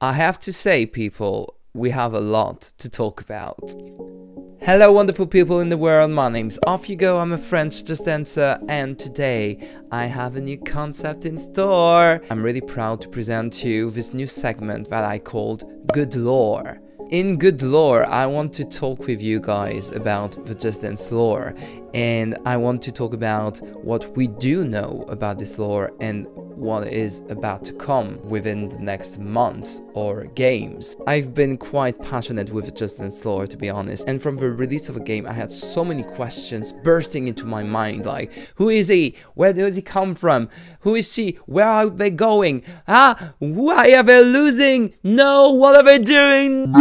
I have to say, people, we have a lot to talk about. Hello wonderful people in the world, my name's Off You Go, I'm a French just dancer, and today I have a new concept in store. I'm really proud to present to you this new segment that I called Good Lore. In Good Lore, I want to talk with you guys about the Just Dance lore, and I want to talk about what we do know about this lore and what is about to come within the next months or games. I've been quite passionate with the Just Dance lore, to be honest, and from the release of a game I had so many questions bursting into my mind, like, who is he? Where does he come from? Who is she? Where are they going? Why are they losing? No, what are they doing?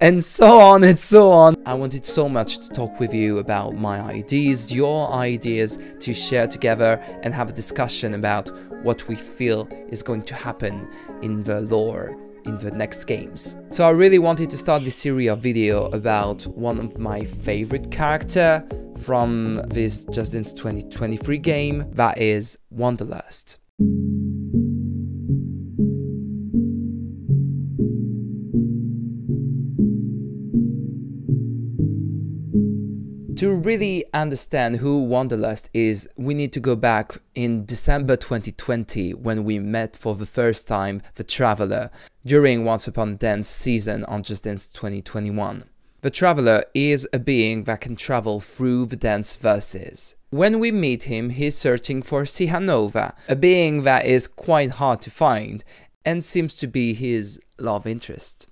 And so on and so on. I wanted so much to talk with you about my ideas, your ideas, to share together and have a discussion about what we feel is going to happen in the lore in the next games. So I really wanted to start this series of video about one of my favorite character from this Just Dance 2023 game, that is Wanderlust. To really understand who Wanderlust is, we need to go back in December 2020 when we met for the first time the Traveler during Once Upon a Dance season on Just Dance 2021. The Traveler is a being that can travel through the dance verses. When we meet him, he's searching for Sihanova, a being that is quite hard to find and seems to be his love interest.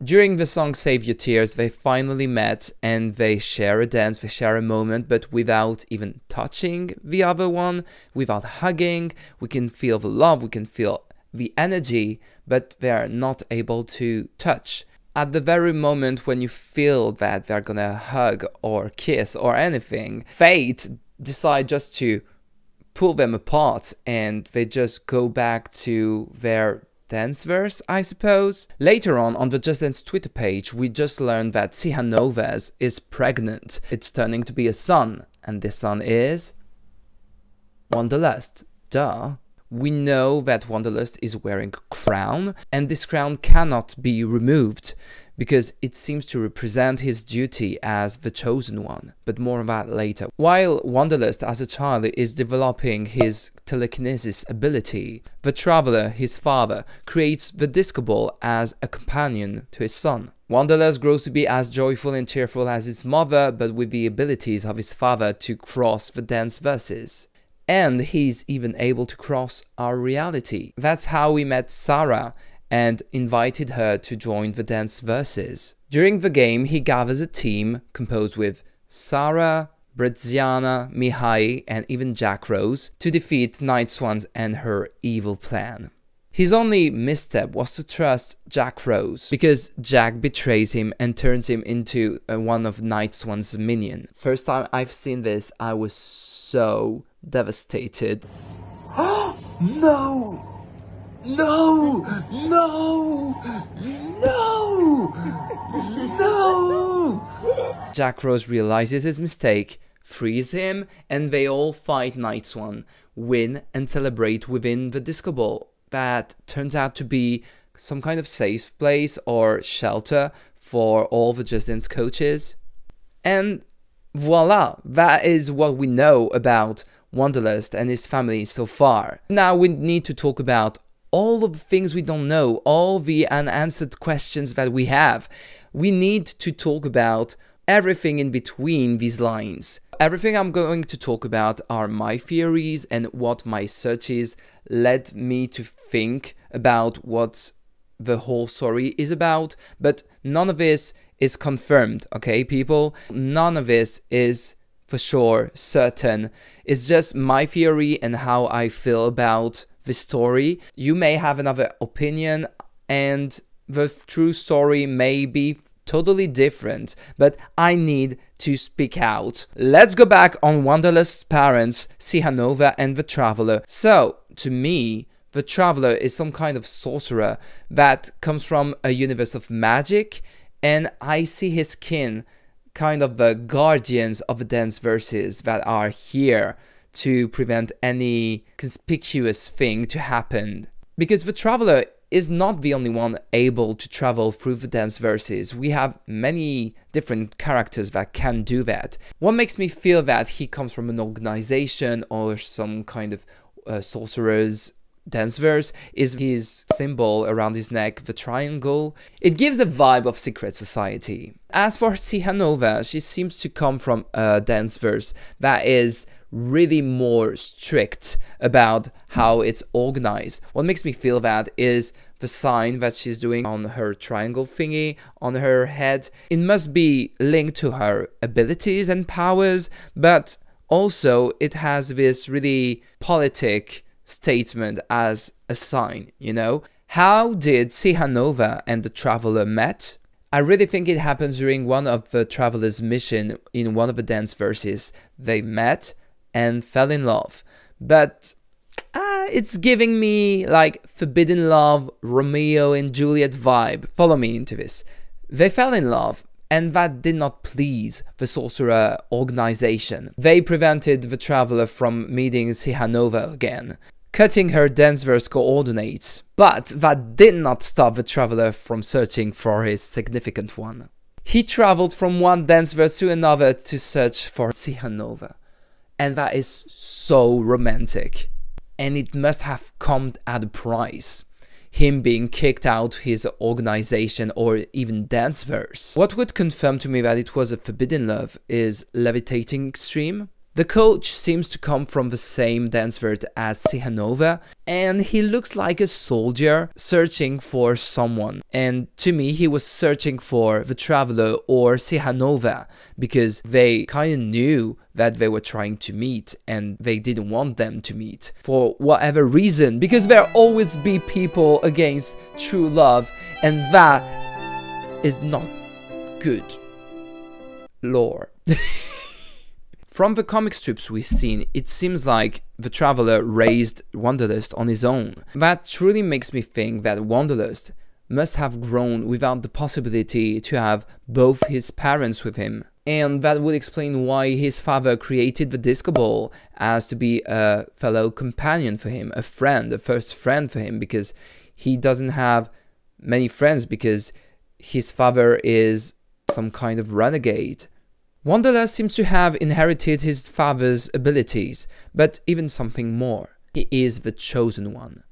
During the song Save Your Tears, they finally met and they share a dance, they share a moment, but without even touching the other one, without hugging. We can feel the love, we can feel the energy, but they're not able to touch. At the very moment when you feel that they're gonna hug or kiss or anything, fate decides just to pull them apart and they just go back to their dance verse, I suppose. Later on the Just Dance Twitter page, we just learned that Sihanova is pregnant. It's turning to be a son, and this son is Wanderlust. Duh. We know that Wanderlust is wearing a crown, and this crown cannot be removed because it seems to represent his duty as the chosen one, but more on that later. While Wanderlust as a child is developing his telekinesis ability, the Traveler, his father, creates the disco ball as a companion to his son. Wanderlust grows to be as joyful and cheerful as his mother, but with the abilities of his father to cross the dance verses. And he's even able to cross our reality. That's how we met Sarah and invited her to join the dance verses. During the game, he gathers a team composed with Sarah, Breziana, Mihai, and even Jack Rose to defeat Night Swans and her evil plan. His only misstep was to trust Jack Rose, because Jack betrays him and turns him into one of Night Swan's minions. First time I've seen this, I was so devastated. No! No! No! No! No! Jack Rose realizes his mistake, frees him, and they all fight Night Swan, win and celebrate within the disco ball. That turns out to be some kind of safe place or shelter for all the Just Dance coaches. And voila, that is what we know about Wanderlust and his family so far. Now we need to talk about all of the things we don't know, all the unanswered questions that we have. We need to talk about everything in between these lines. Everything I'm going to talk about are my theories and what my searches led me to think about what the whole story is about, but none of this is confirmed, okay, people? None of this is for sure certain. It's just my theory and how I feel about the story. You may have another opinion and the true story may be totally different, but I need to speak out. Let's go back on Wanderlust's parents, Sihanova and the Traveler. So, to me, the Traveler is some kind of sorcerer that comes from a universe of magic, and I see his kin kind of the guardians of the dance verses that are here to prevent any conspicuous thing to happen. Because the Traveler is not the only one able to travel through the dance verses. We have many different characters that can do that. What makes me feel that he comes from an organization or some kind of sorcerer's dance verse is his symbol around his neck, the triangle. It gives a vibe of secret society. As for Sihanover, she seems to come from a dance verse that is really more strict about how it's organized. What makes me feel that is the sign that she's doing on her triangle thingy on her head. It must be linked to her abilities and powers, but also it has this really politic statement as a sign, you know? How did Sihanover and the Traveler met? I really think it happens during one of the Traveler's mission in one of the dance verses. They met and fell in love. But it's giving me like Forbidden Love, Romeo and Juliet vibe. Follow me into this. They fell in love, and that did not please the sorcerer organization. They prevented the Traveler from meeting Sihanover again, cutting her dance verse coordinates. But that did not stop the Traveler from searching for his significant one. He traveled from one dance verse to another to search for Sihanover. And that is so romantic. And it must have come at a price. Him being kicked out his organization or even dance verse. What would confirm to me that it was a forbidden love is levitating extreme. The coach seems to come from the same dance verse as Sihanover, and he looks like a soldier searching for someone. And to me, he was searching for the Traveler or Sihanover because they kind of knew that they were trying to meet and they didn't want them to meet for whatever reason, because there always be people against true love, and that is not good lore. From the comic strips we've seen, it seems like the Traveler raised Wanderlust on his own. That truly makes me think that Wanderlust must have grown without the possibility to have both his parents with him. And that would explain why his father created the disco ball as to be a fellow companion for him, a friend, a first friend for him, because he doesn't have many friends because his father is some kind of renegade. Wanderlust seems to have inherited his father's abilities, but even something more. He is the chosen one.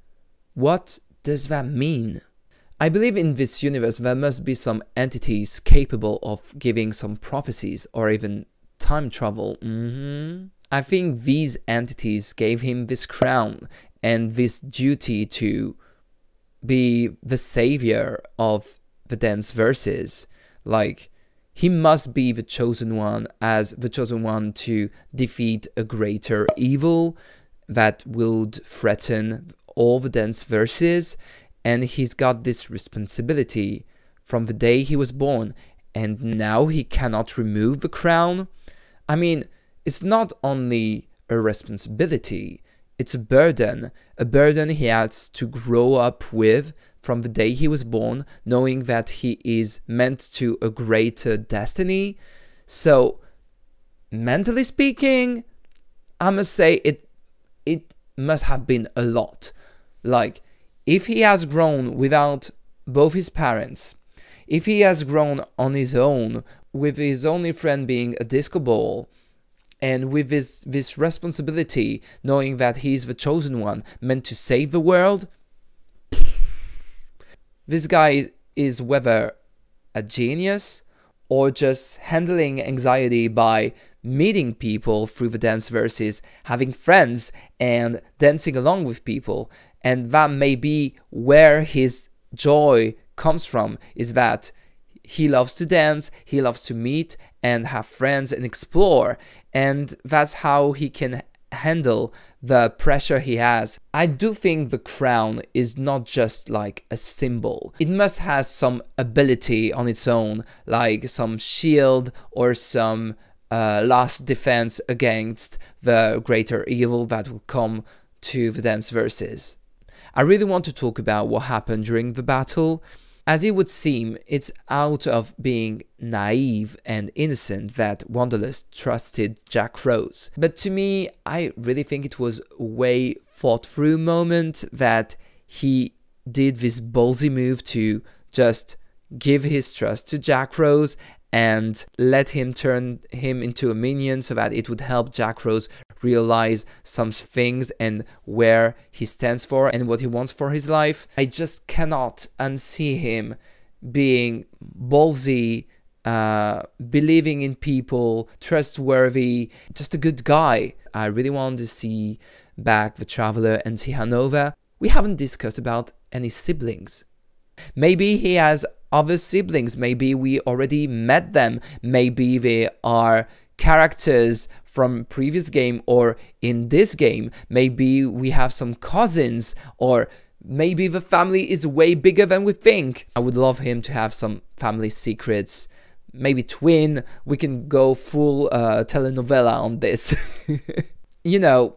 What does that mean? I believe in this universe there must be some entities capable of giving some prophecies or even time travel. I think these entities gave him this crown and this duty to be the savior of the dance verses. Like, he must be the chosen one, as the chosen one to defeat a greater evil that would threaten all the dance verses, and he's got this responsibility from the day he was born, and now he cannot remove the crown. I mean, it's not only a responsibility, it's a burden he has to grow up with from the day he was born, knowing that he is meant to a greater destiny. So, mentally speaking, I must say it must have been a lot. Like, if he has grown without both his parents, if he has grown on his own, with his only friend being a disco ball, and with this responsibility, knowing that he's the chosen one, meant to save the world, this guy is whether a genius or just handling anxiety by meeting people through the dance verses, having friends and dancing along with people. And that may be where his joy comes from, is that he loves to dance, he loves to meet and have friends and explore. And that's how he can handle the pressure he has. I do think the crown is not just like a symbol. It must have some ability on its own, like some shield or some last defense against the greater evil that will come to the dance verses. I really want to talk about what happened during the battle. As it would seem, it's out of being naive and innocent that Wanderlust trusted Jack Rose. But to me, I really think it was a way thought through moment that he did this ballsy move to just give his trust to Jack Rose and let him turn him into a minion so that it would help Jack Rose realize some things and where he stands for and what he wants for his life. I just cannot unsee him being ballsy, believing in people, trustworthy, just a good guy. I really want to see back the Traveler and Tihanova. We haven't discussed about any siblings. Maybe he has other siblings, maybe we already met them, maybe they are characters from previous game or in this game, maybe we have some cousins, or maybe the family is way bigger than we think. I would love him to have some family secrets, maybe twin. We can go full telenovela on this. You know,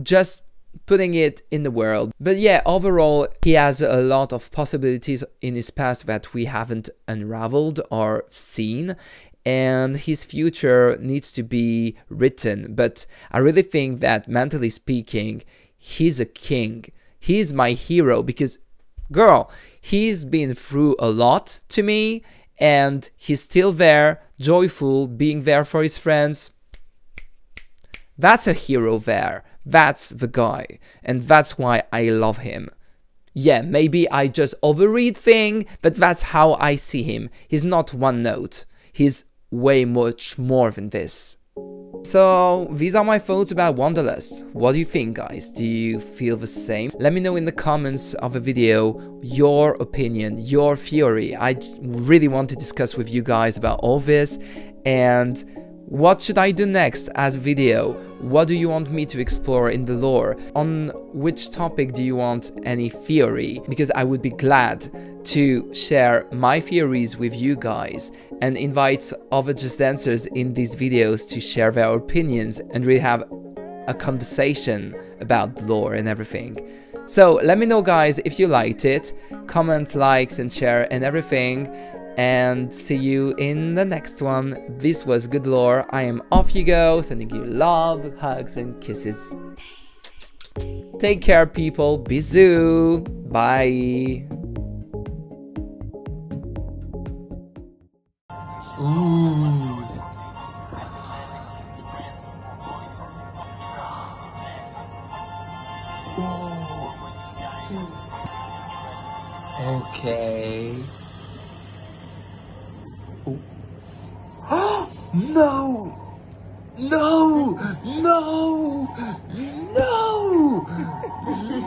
just putting it in the world. But yeah, overall, he has a lot of possibilities in his past that we haven't unraveled or seen, and his future needs to be written. But I really think that, mentally speaking, he's a king. He's my hero because, girl, he's been through a lot to me, and he's still there, joyful, being there for his friends. That's a hero there. That's the guy. And that's why I love him. Yeah, maybe I just overread things, but that's how I see him. He's not one note. He's way much more than this. So, these are my thoughts about Wanderlust. What do you think, guys? Do you feel the same? Let me know in the comments of the video your opinion, your theory. I really want to discuss with you guys about all this. And what should I do next as a video? What do you want me to explore in the lore? On which topic do you want any theory? Because I would be glad to share my theories with you guys and invite other Just Dancers in these videos to share their opinions and really have a conversation about the lore and everything. So let me know, guys, if you liked it. Comment, likes and share and everything. And see you in the next one. This was Good Lore. I am off you go, sending you love, hugs and kisses. Take care, people. Bisous. Bye. Ooh. Okay. No! No! No! No!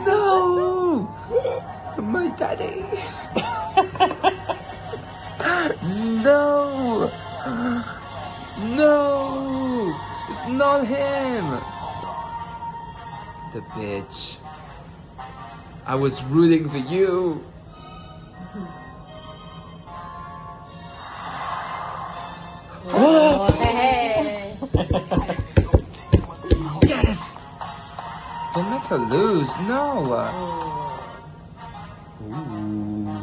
No! My daddy! No! No! It's not him! The bitch. I was rooting for you! Oh, hey. Yes! Don't make her lose, no! Ooh.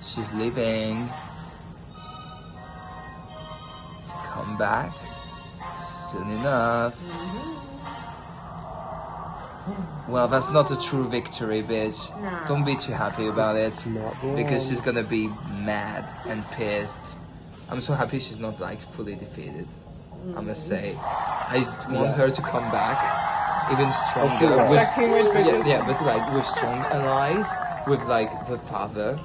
She's leaving. To come back soon enough. Well, that's not a true victory, bitch. No. Don't be too happy about it. Because she's gonna be mad and pissed. I'm so happy she's not like fully defeated. I must say, I want her to come back even stronger. With, yeah, but like with strong allies, with like the father.